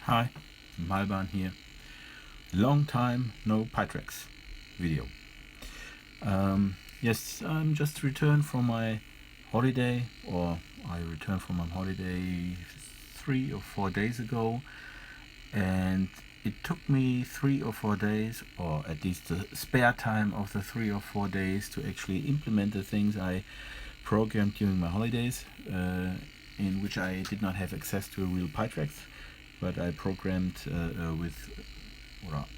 Hi, Malban here. Long time no PiTrex video. Yes, I'm just returned from my holiday, or I returned from my holiday 3 or 4 days ago, and it took me 3 or 4 days, or at least the spare time of the 3 or 4 days, to actually implement the things I programmed during my holidays, in which I did not have access to a real PiTrex, but I programmed with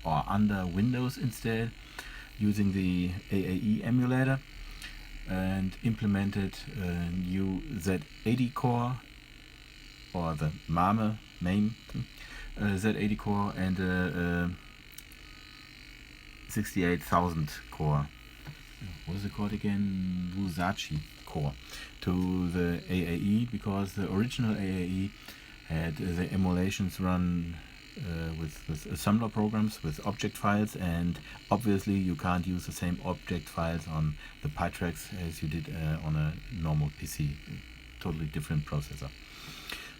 or under Windows instead, using the Aae Emulator, and implemented a new Z80 core, or the MAME Z80 core, and a 68,000 core. What is it called again? Wusachi core to the Aae, because the original Aae had the emulations run with assembler programs with object files, and obviously you can't use the same object files on the PiTrex as you did on a normal PC. Totally different processor.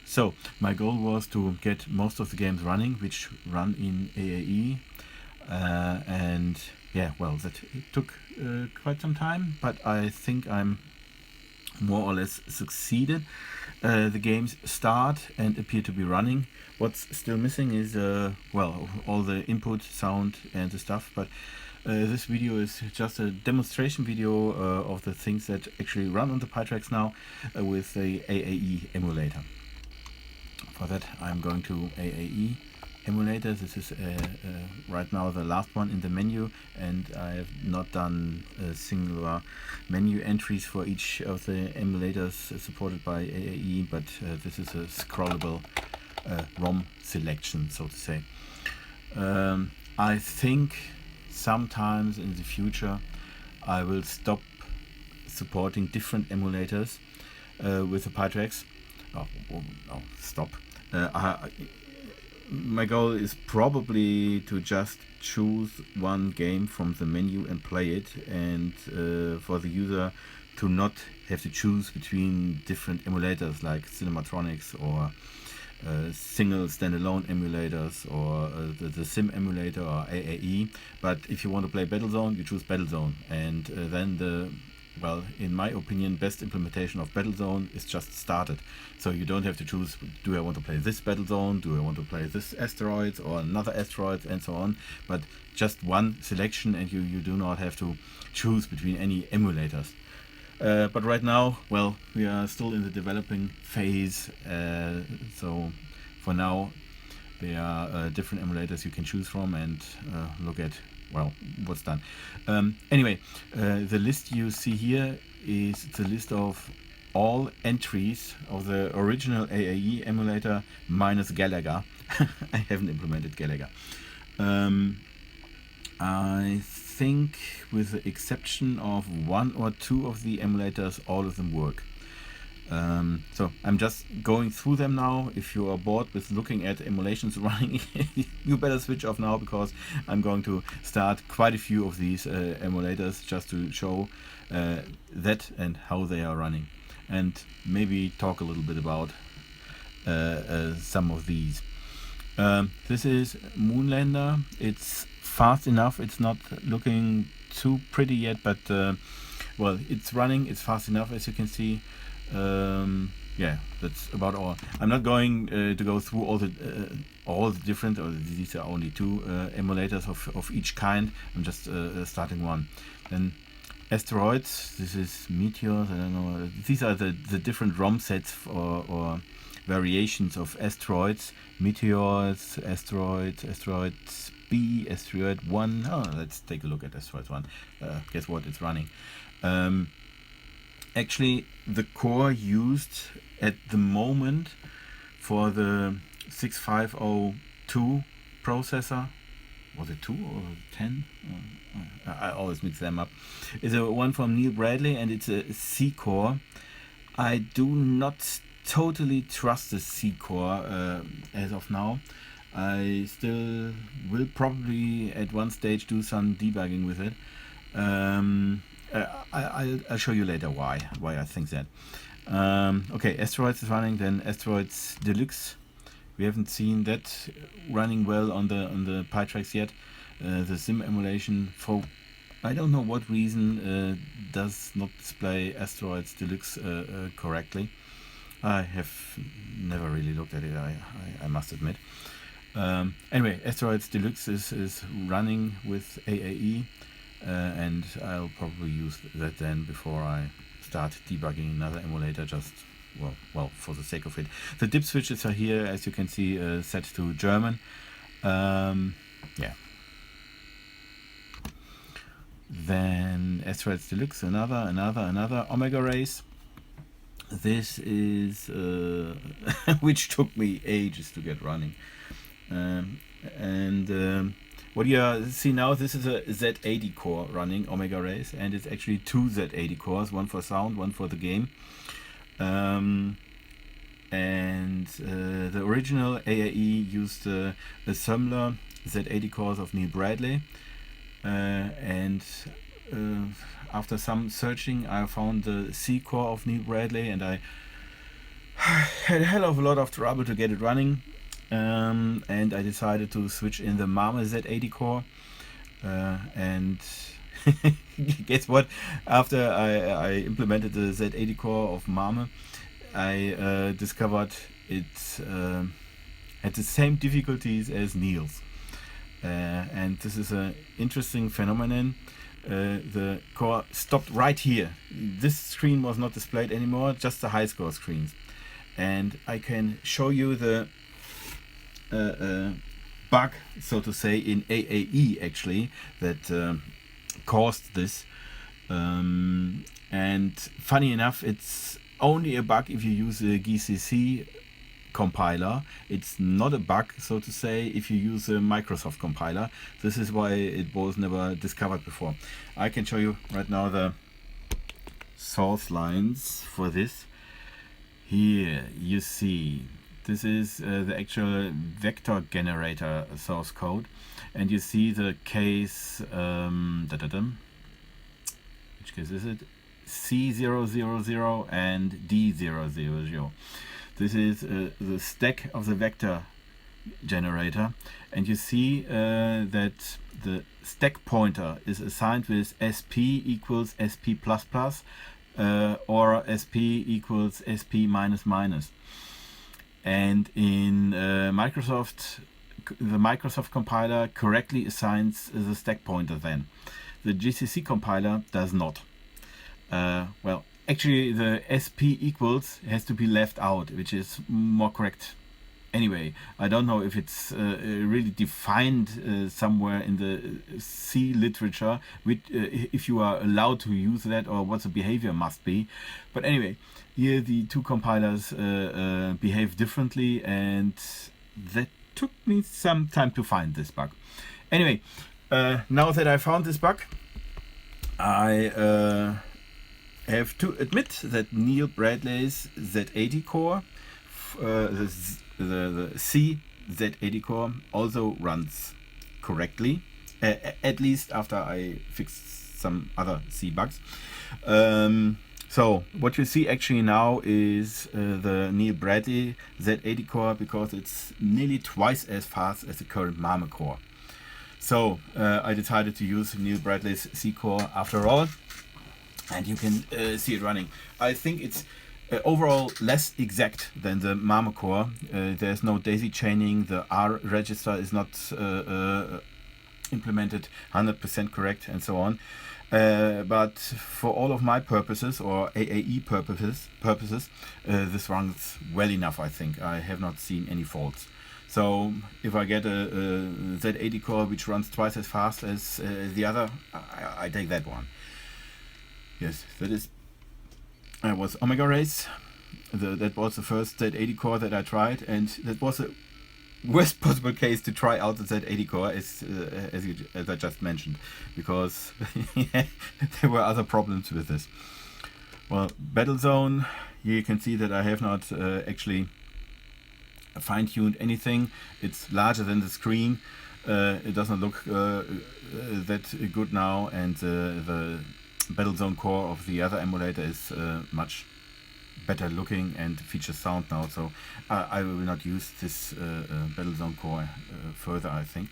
So my goal was to get most of the games running which run in Aae, and yeah, well, that took quite some time, but I think I'm more or less succeeded. The games start and appear to be running. What's still missing is well, all the input, sound and the stuff, but this video is just a demonstration video of the things that actually run on the PiTrex now, with the Aae Emulator. For that I'm going to Aae Emulator. This is right now the last one in the menu, and I have not done singular menu entries for each of the emulators supported by Aae, but this is a scrollable ROM selection, so to say. I think sometimes in the future I will stop supporting different emulators with the PiTrex. Stop. My goal is probably to just choose one game from the menu and play it, and for the user to not have to choose between different emulators like Cinematronics or single standalone emulators, or the Sim emulator or Aae. But if you want to play Battlezone, you choose Battlezone, and then the, well, in my opinion, best implementation of Battlezone is just started. So you don't have to choose, do I want to play this Battlezone, do I want to play this Asteroids or another Asteroids, and so on, but just one selection, and you do not have to choose between any emulators. But right now, well, we are still in the developing phase, so for now there are different emulators you can choose from and look at, well, what's done. Anyway, the list you see here is the list of all entries of the original Aae emulator minus Gallagher. I haven't implemented Gallagher. I think, with the exception of 1 or 2 of the emulators, all of them work. So I'm just going through them now. If you are bored with looking at emulations running, you better switch off now, because I'm going to start quite a few of these emulators just to show that and how they are running, and maybe talk a little bit about some of these. This is Moonlander. It's fast enough. It's not looking too pretty yet, but well, it's running. It's fast enough, as you can see. Yeah, that's about all. I'm not going to go through all the different, or these are only 2 emulators of each kind. I'm just starting one. Then Asteroids. This is Meteors. I don't know. These are the different ROM sets or variations of Asteroids. Meteors, Asteroids, Asteroids B, Asteroid 1. Oh, let's take a look at Asteroid 1. Guess what? It's running. Actually, the core used at the moment for the 6502 processor, was it 2 or 10? I always mix them up. Is a one from Neil Bradley, and it's a C core. I do not totally trust the C core as of now. I still will probably at one stage do some debugging with it. I'll show you later why I think that. Okay, Asteroids is running. Then Asteroids Deluxe, We haven't seen that running well on the PiTrex yet. The sim emulation, for I don't know what reason, does not display Asteroids Deluxe correctly. I have never really looked at it, I must admit. Anyway, Asteroids Deluxe is running with AAE, and I'll probably use that then before I start debugging another emulator, just well for the sake of it. The dip switches are here, as you can see, set to German. Yeah. Then Asteroids Deluxe, another Omega race. This is which took me ages to get running. What you see now, this is a Z80 core running Omega race, and it's actually two Z80 cores, one for sound, one for the game. The original AAE used a similar Z80 cores of Neil Bradley, after some searching I found the C core of Neil Bradley, and I had a hell of a lot of trouble to get it running, and I decided to switch in the Mame Z80 core, and guess what, after I implemented the Z80 core of Mame, I discovered it had the same difficulties as Neil's, and this is an interesting phenomenon. The core stopped right here. This screen was not displayed anymore, just the high score screens. And I can show you the bug, so to say, in AAE actually, that caused this. And funny enough, it's only a bug if you use a GCC compiler. It's not a bug, so to say, if you use a Microsoft compiler. This is why it was never discovered before. I can show you right now the source lines for this. Here you see this is the actual vector generator source code, and you see the case which case is it? C000 and D000. This is the stack of the vector generator, and you see that the stack pointer is assigned with SP equals SP++, or SP equals SP minus minus. And in Microsoft, the Microsoft compiler correctly assigns the stack pointer then. The GCC compiler does not. Well, actually the SP equals has to be left out, which is more correct. Anyway, I don't know if it's really defined somewhere in the C literature, if you are allowed to use that, or what the behavior must be. But anyway, here the two compilers behave differently, and that took me some time to find this bug. Anyway, now that I found this bug, I have to admit that Neil Bradley's Z80 core, the C Z80 core, also runs correctly, at least after I fixed some other C bugs. So what you see actually now is the Neil Bradley Z80 core, because it's nearly twice as fast as the current Mame core. So I decided to use Neil Bradley's C core after all, and you can see it running. I think it's overall less exact than the Mame core. There's no daisy chaining, the R register is not implemented 100% correct, and so on. But for all of my purposes, or AAE purposes, this runs well enough, I think. I have not seen any faults. So if I get a Z80 core which runs twice as fast as the other, I take that one. Yes, that was Omega Race. That was the first Z80 core that I tried, and that was the worst possible case to try out the Z80 core, as I just mentioned, because there were other problems with this. Well, Battle Zone, here you can see that I have not actually fine-tuned anything. It's larger than the screen. It doesn't look that good now, and the Battle Zone core of the other emulator is much better looking and features sound now. So I will not use this Battlezone core further, I think.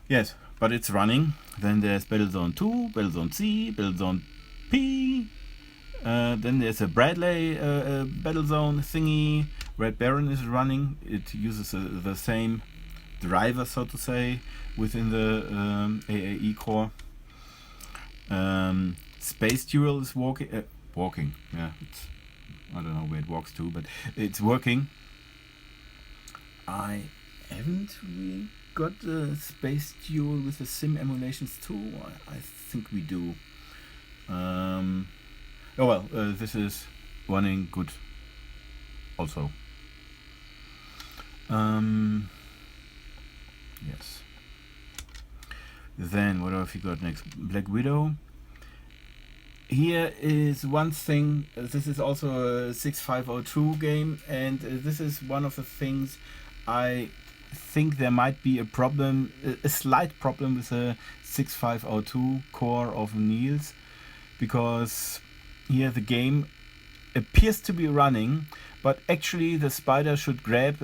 Yes, but it's running. Then there's Battlezone 2, Battlezone C, Battlezone P. Then there's a Bradley Battlezone thingy. Red Baron is running. It uses the same driver, so to say, within the AAE core. Space Duel is walking. Yeah, I don't know where it walks to, but it's working. I haven't really got the Space Duel with the sim emulations too. I think we do. Oh well, this is running good also. Yes. Then what have we got next? Black Widow. Here is one thing. This is also a 6502 game, and this is one of the things I think there might be a problem, a slight problem with the 6502 core of Niels, because here the game appears to be running, but actually the spider should grab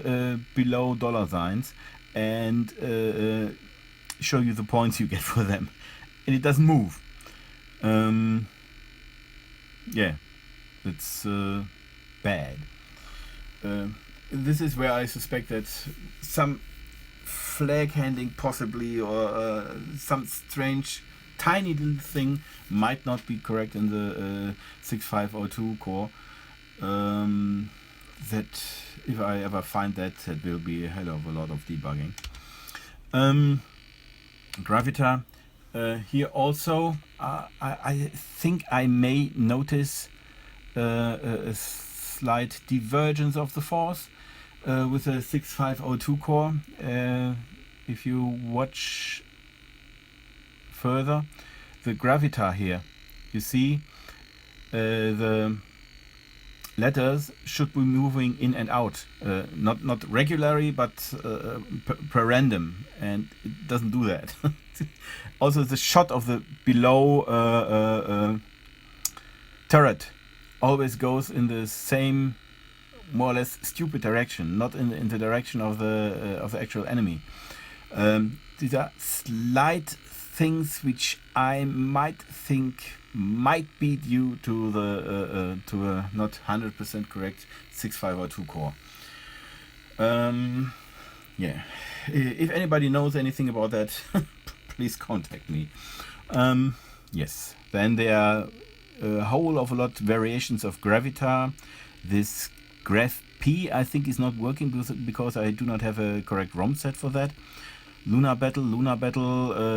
below dollar signs and show you the points you get for them, and it doesn't move. Yeah, it's bad. This is where I suspect that some flag handling possibly, or some strange tiny little thing might not be correct in the 6502 core. That if I ever find that will be a hell of a lot of debugging. Gravita. Here also, I think I may notice a slight divergence of the force with a 6502 core. If you watch further, the Gravita here, you see the letters should be moving in and out, not regularly, but per random, and it doesn't do that. Also, the shot of the below turret always goes in the same, more or less stupid direction, not in the direction of the actual enemy. These are slight things which I might think might be due to the to a not 100% correct 6502 core. Yeah, if anybody knows anything about that, please contact me. Yes, then there are a whole of a lot variations of Gravita. This Graph P I think is not working because I do not have a correct ROM set for that. Lunar Battle,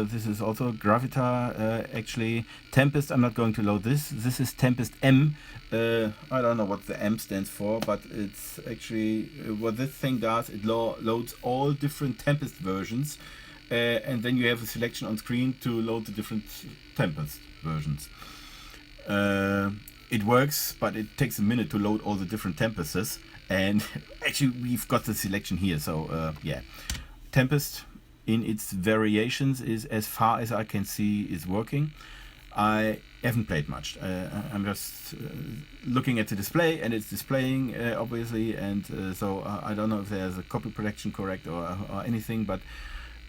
this is also Gravita actually. Tempest, I'm not going to load this. This is Tempest M. I don't know what the M stands for, but it's actually what this thing does. It loads all different Tempest versions, and then you have a selection on screen to load the different Tempest versions. It works, but it takes a minute to load all the different Tempests, and actually we've got the selection here, so yeah. Tempest in its variations is, as far as I can see, is working. I haven't played much. I'm just looking at the display, and it's displaying obviously, and so I don't know if there's a copy protection correct or anything, but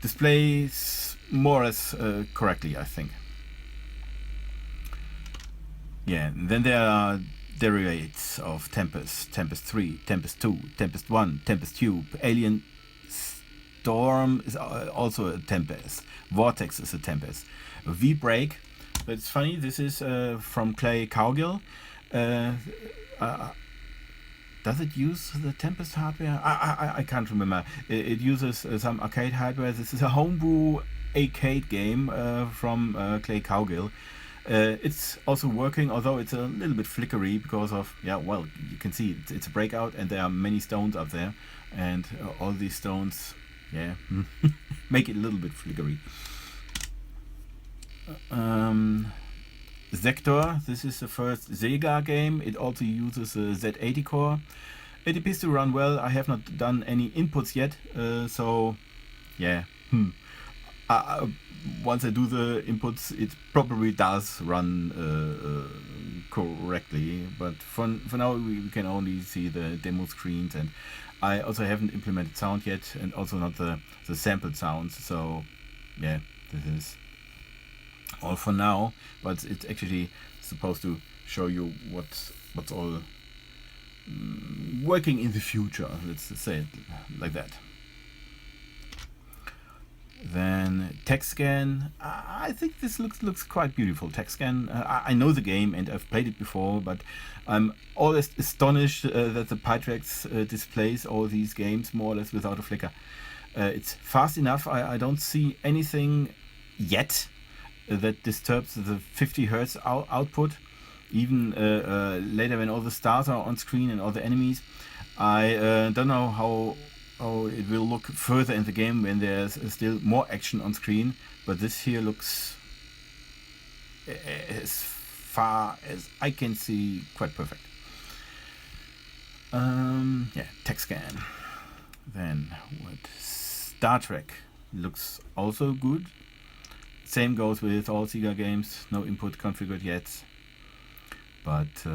displays more or less correctly, I think. Yeah, and then there are derivates of Tempest, Tempest 3, Tempest 2, Tempest 1, Tempest Tube, Alien Storm is also a Tempest, Vortex is a Tempest, V-Break. It's funny, this is from Clay Cowgill. Does it use the Tempest hardware? I can't remember. It uses some arcade hardware. This is a homebrew arcade game from Clay Cowgill. It's also working, although it's a little bit flickery because of, yeah, well, you can see it's a breakout and there are many stones up there, and all these stones, yeah, make it a little bit flickery. Sector, this is the first Sega game. It also uses a Z80 core. It appears to run well. I have not done any inputs yet, so yeah. Once I do the inputs, it probably does run correctly, but for now we can only see the demo screens, and I also haven't implemented sound yet, and also not the sampled sounds. So yeah, this is all for now, but it's actually supposed to show you what's all working in the future, let's say it like that. Then text scan. I think this looks quite beautiful. Text scan. I know the game and I've played it before, but I'm always astonished that the PiTrex displays all these games more or less without a flicker. It's fast enough. I don't see anything yet that disturbs the 50 Hz output. Even later, when all the stars are on screen and all the enemies, I don't know how it will look further in the game when there's still more action on screen, but this here looks, as far as I can see, quite perfect. Yeah, text scan. Then what? Star Trek looks also good. Same goes with all Sega games. No input configured yet, but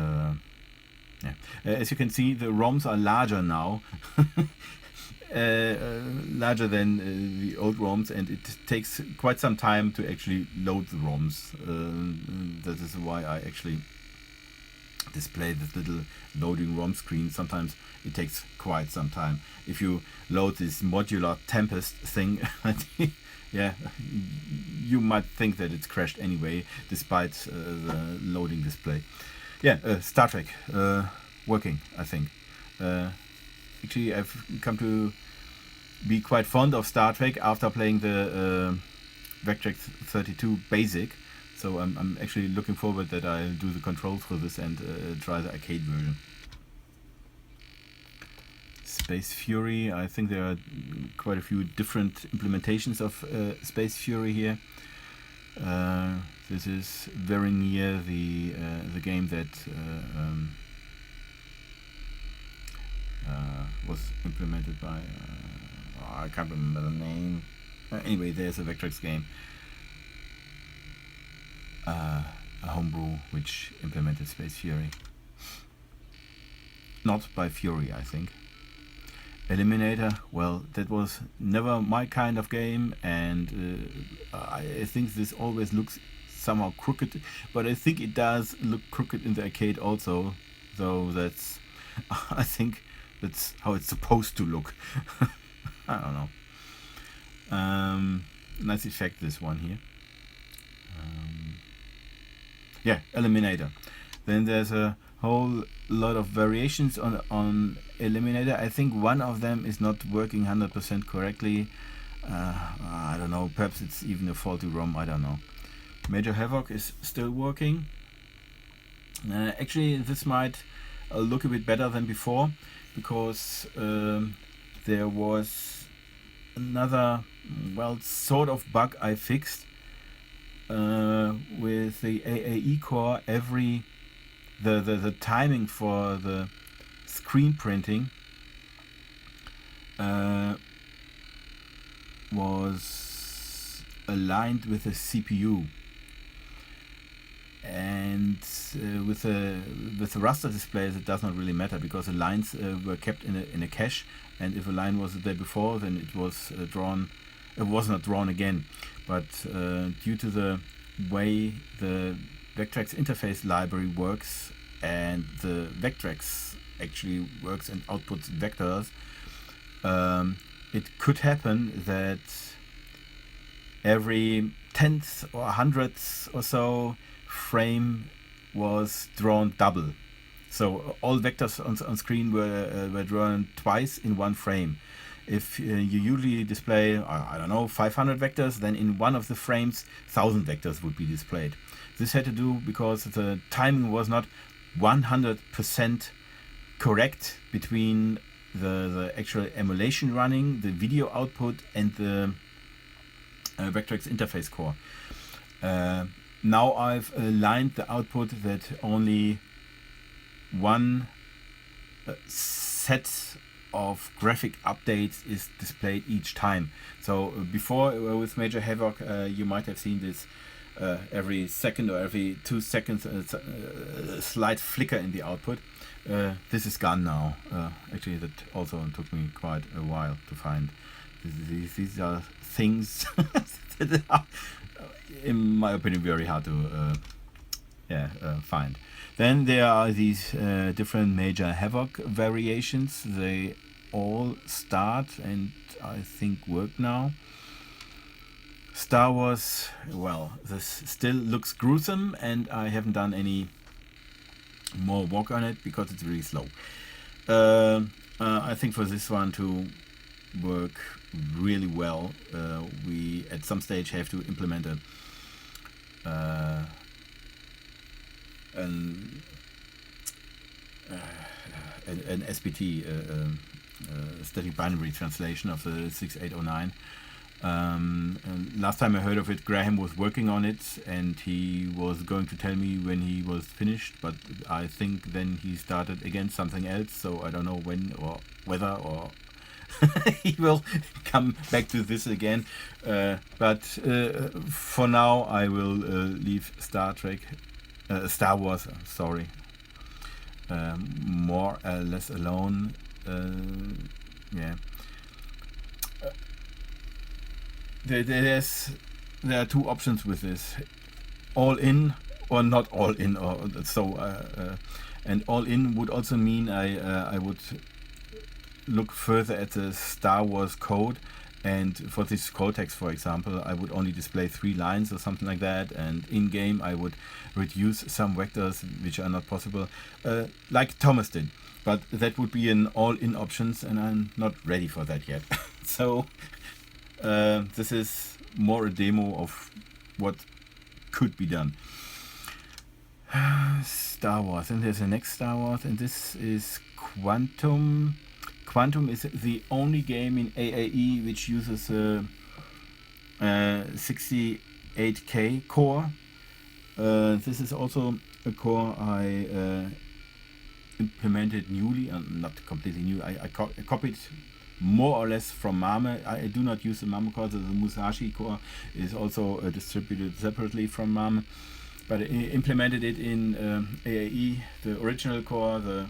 yeah. As you can see, the ROMs are larger now. Larger than the old ROMs, and it takes quite some time to actually load the ROMs. That is why I actually display this little loading ROM screen. Sometimes it takes quite some time. If you load this modular Tempest thing, yeah, you might think that it's crashed anyway, despite the loading display. Yeah, Star Trek working, I think. Actually, I've come to be quite fond of Star Trek after playing the Vectrex 32 Basic. So I'm actually looking forward that I'll do the controls for this and try the arcade version. Space Fury. I think there are quite a few different implementations of Space Fury here. This is very near the game that was implemented by I can't remember the name. Anyway, there's a Vectrex game, a homebrew which implemented Space Fury. Not by Fury, I think. Eliminator, well, that was never my kind of game, and I think this always looks somehow crooked, but I think it does look crooked in the arcade also, though that's I think that's how it's supposed to look. I don't know. Nice effect, this one here. Yeah, Eliminator. Then there's a whole lot of variations on Eliminator. I think one of them is not working 100% correctly. I don't know, perhaps it's even a faulty ROM, I don't know. Major Havoc is still working. Actually, this might look a bit better than before, because there was another, well, sort of bug I fixed with the AAE core. The timing for the screen printing was aligned with the CPU, and with the raster displays it does not really matter, because the lines were kept in a cache, and if a line was there before, then it was drawn. It was not drawn again, but due to the way the Vectrex interface library works, and the Vectrex actually works and outputs vectors, it could happen that every 10th or 100th or so frame was drawn double. So all vectors on screen were drawn twice in one frame. If you usually display, I don't know, 500 vectors, then in one of the frames 1000 vectors would be displayed. This had to do because the timing was not 100% correct between the actual emulation running, the video output, and the Vectrex interface core. Now I've aligned the output that only one set of graphic updates is displayed each time. So before with Major Havoc you might have seen this every second or every 2 seconds a slight flicker in the output. This is gone now. Actually, that also took me quite a while to find. These are things that are, in my opinion, very hard to find. Then there are these different major Havoc variations. They all start and I think work now. Star Wars, well, this still looks gruesome and I haven't done any more work on it because it's really slow. I think for this one to work really well, we at some stage have to implement an SBT, static binary translation of the 6809. And last time I heard of it, Graham was working on it and he was going to tell me when he was finished, but I think then he started again something else, so I don't know when or whether or he will come back to this again. But for now I will leave Star Wars, sorry, more or less alone. There are two options with this: all in or not all in, or so. And all in would also mean I would look further at the Star Wars code, and for this code text, for example, I would only display 3 lines or something like that, and in game I would reduce some vectors which are not possible, like Thomas did. But that would be an all-in options, and I'm not ready for that yet. So this is more a demo of what could be done. Star Wars, and there's the next Star Wars, and this is Quantum. Quantum is the only game in AAE which uses a 68K core. This is also a core I implemented newly, not completely new. I copied more or less from Mame. I do not use the Mame core. The Musashi core is also distributed separately from Mame, but I implemented it in AAE. The original core, the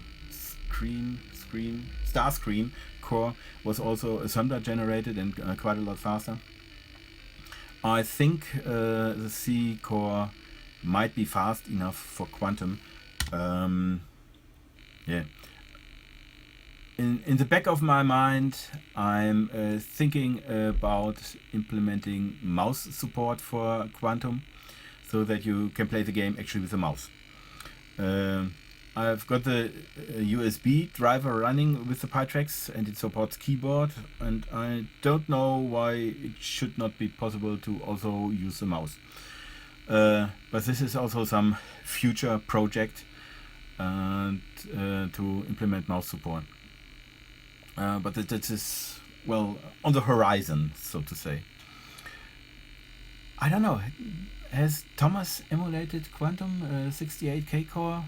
Starscream core, was also assembler generated and quite a lot faster. I think the C core might be fast enough for Quantum. In the back of my mind, I'm thinking about implementing mouse support for Quantum, so that you can play the game actually with a mouse. I've got the USB driver running with the PiTrex and it supports keyboard, and I don't know why it should not be possible to also use the mouse. But this is also some future project to implement mouse support. But that is, well, on the horizon, so to say. I don't know, has Thomas emulated Quantum 68K core?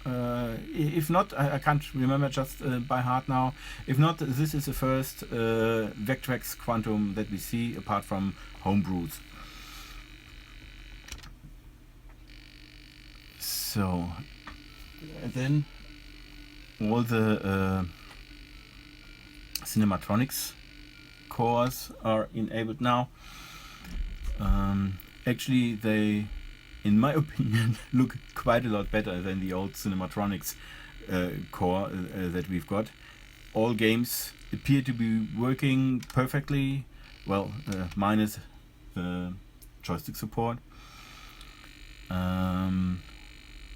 If not, I can't remember just by heart now. If not, this is the first Vectrex Quantum that we see, apart from homebrews. So, and then all the Cinematronics cores are enabled now. Actually, they, in my opinion, look quite a lot better than the old Cinematronics core that we've got. All games appear to be working perfectly, well, minus the joystick support.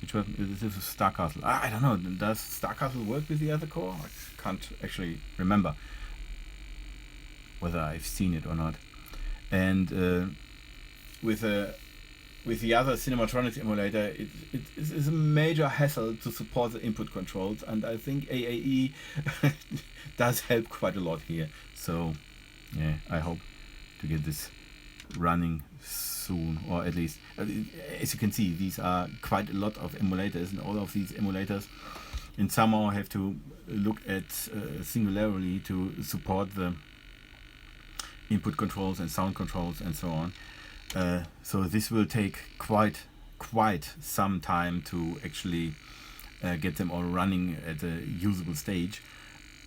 Which one? This is Star Castle. I don't know, does Star Castle work with the other core? I can't actually remember whether I've seen it or not. And with the other Cinematronics emulator, it is a major hassle to support the input controls, and I think AAE does help quite a lot here. So yeah, I hope to get this running soon, or at least, as you can see, these are quite a lot of emulators, and all of these emulators and somehow have to look at singularly to support the input controls and sound controls and so on. So this will take quite some time to actually get them all running at a usable stage.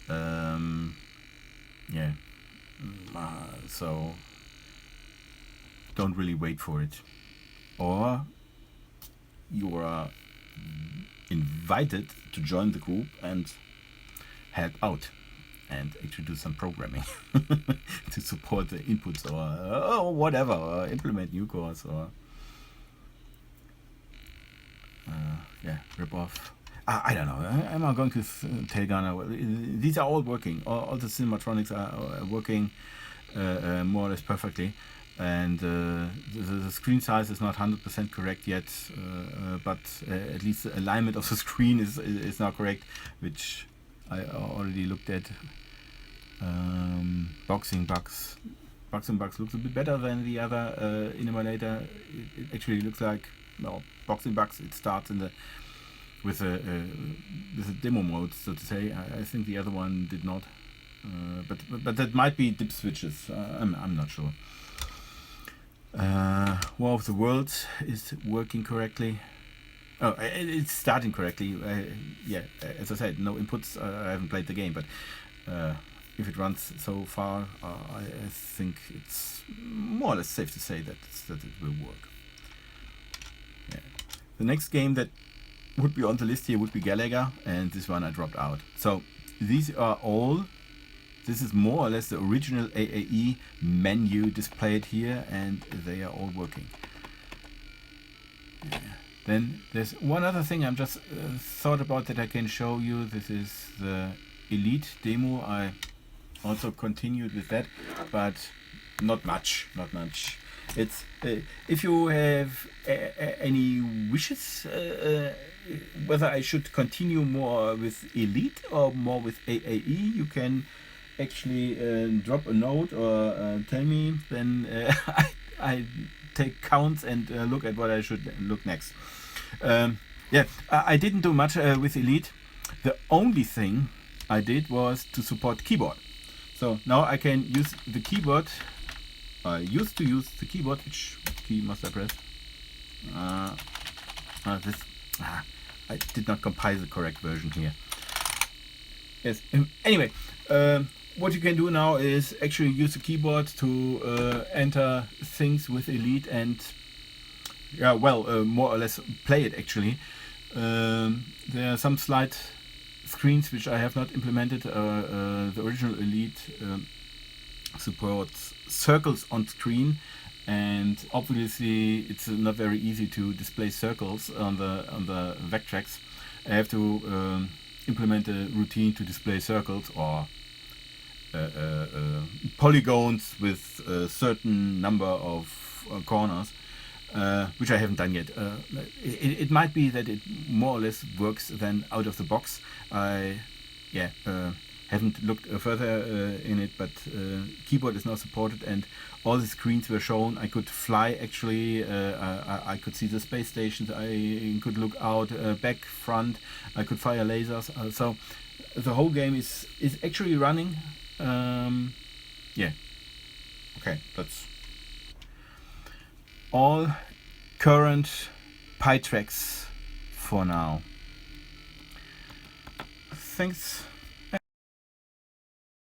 Yeah. So don't really wait for it, or you are invited to join the group and help out and actually do some programming to support the inputs or whatever, or implement new cores, or rip off. I don't know. I'm not going to tell Ghana. These are all working. All the cinematronics are working more or less perfectly. And the screen size is not 100% correct yet, but at least the alignment of the screen is now correct, which I already looked at. Boxing Bugs looks a bit better than the other Aae Emulator. It actually looks like, well, Boxing Bugs. It starts with a demo mode, so to say. I think the other one did not, but that might be dip switches. I'm not sure. War of the Worlds is working correctly. Oh, it's starting correctly. Yeah, as I said, no inputs. I haven't played the game, but if it runs so far, I think it's more or less safe to say that it will work. Yeah. The next game that would be on the list here would be Galaga, and this one I dropped out. So these are all. This is more or less the original AAE menu displayed here, and they are all working. Yeah. Then there's one other thing I'm just thought about that I can show you. This is the Elite demo. I also continued with that, but not much. It's if you have any wishes, whether I should continue more with Elite or more with AAE, you can actually drop a note or tell me. Then I take counts and look at what I should look next. Yeah, I didn't do much with Elite. The only thing I did was to support keyboard. So now I can use the keyboard. I used to use the keyboard. Which key must I press? I did not compile the correct version here. Yes. Anyway, what you can do now is actually use the keyboard to enter things with Elite and, yeah, well, more or less play it actually. There are some slight screens which I have not implemented. The original Elite supports circles on screen, and obviously it's not very easy to display circles on the Vectrex. I have to implement a routine to display circles or polygons with a certain number of corners, which I haven't done yet. It might be that it more or less works then out of the box. I haven't looked further in it, but keyboard is now supported, and all the screens were shown. I could fly actually. I could see the space stations. I could look out, back, front. I could fire lasers. So the whole game is actually running. Yeah. Okay, that's all current PiTrex for now. Thanks